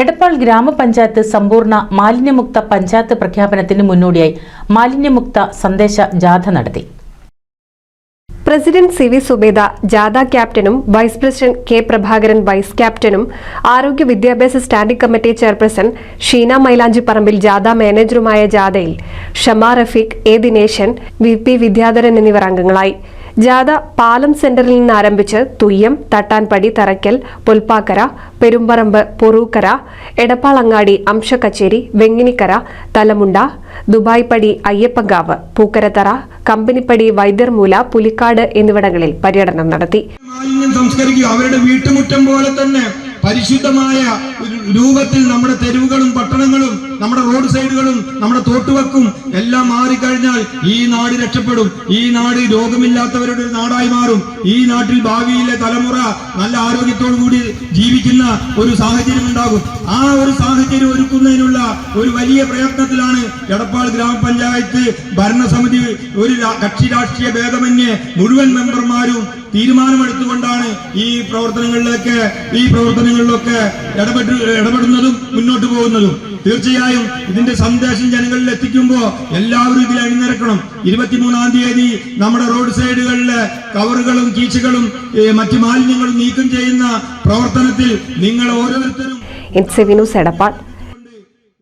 എടപ്പാൾ ഗ്രാമപഞ്ചായത്ത് സമ്പൂർണ്ണ മാലിന്യമുക്ത പഞ്ചായത്ത് പ്രഖ്യാപനത്തിന് മുന്നോടിയായി മാലിന്യമുക്ത സന്ദേശ ജാഥ നടത്തി. President CV. സുബേദ ജാഥ ക്യാപ്റ്റനും vice president K. Prabhakaran vice ക്യാപ്റ്റനും ആരോഗ്യ വിദ്യാഭ്യാസ സ്റ്റാൻഡിംഗ് കമ്മിറ്റി ചെയർപേഴ്സൺ ഷീന മൈലാഞ്ചിപ്പറമ്പിൽ ജാഥ മാനേജറുമായ ജാഥയിൽ ഷമാ റഫീഖ്, എ. ദിനേശൻ, വി.പി. വിദ്യാധരൻ എന്നിവർ അംഗങ്ങളായി. ജാഥ പാലം സെന്ററിൽ നിന്ന് ആരംഭിച്ച് തുയ്യം, തട്ടാൻപടി, തറയ്ക്കൽ, പുൽപ്പാക്കര, പെരുമ്പറമ്പ്, പൊറൂക്കര, എടപ്പാളങ്ങാടി, അംശക്കച്ചേരി, വെങ്ങിനിക്കര, തലമുണ്ട, ദുബായ്പടി, അയ്യപ്പങ്കാവ്, പൂക്കരത്തറ, കമ്പനിപ്പടി, വൈദ്യർമൂല, പുലിക്കാട് എന്നിവിടങ്ങളിൽ പര്യടനം നടത്തി. അവരുടെ വീട്ടുമുറ്റം പോലെ തന്നെ പരിശുദ്ധമായ രൂപത്തിൽ നമ്മുടെ തെരുവുകളും പട്ടണങ്ങളും നമ്മുടെ റോഡ് സൈഡുകളും നമ്മുടെ തോട്ടുവക്കും എല്ലാം മാറിക്കഴിഞ്ഞാൽ ഈ നാട് രക്ഷപ്പെടും. ഈ നാട് രോഗമില്ലാത്തവരുടെ നാടായി മാറും. ഈ നാട്ടിൽ ഭാവിയിലെ തലമുറ നല്ല ആരോഗ്യത്തോടു കൂടി ജീവിക്കുന്ന ഒരു സാഹചര്യം ഉണ്ടാകും. ആ ഒരു സാഹചര്യം ഒരുക്കുന്നതിനുള്ള ഒരു വലിയ പ്രയത്നത്തിലാണ് എടപ്പാൾ ഗ്രാമപഞ്ചായത്ത് ഭരണസമിതി ഒരു കക്ഷി രാഷ്ട്രീയ ഭേദമന്യേ മുഴുവൻ മെമ്പർമാരും തീരുമാനമെടുത്തുകൊണ്ടാണ് ഈ പ്രവർത്തനങ്ങളിലൊക്കെ ഇടപെടുന്നതും മുന്നോട്ട് പോകുന്നതും. തീർച്ചയായും ഇതിന്റെ സന്ദേശം ജനങ്ങളിൽ എത്തിക്കുമ്പോൾ എല്ലാവരും ഇതിൽ അണിനിരക്കണം. 23-ാം തീയതി നമ്മുടെ റോഡ് സൈഡുകളിലെ കവറുകളും കീച്ചുകളും മറ്റു മാലിന്യങ്ങളും നീക്കം ചെയ്യുന്ന പ്രവർത്തനത്തിൽ നിങ്ങൾ ഓരോരുത്തരും എടപ്പാൾ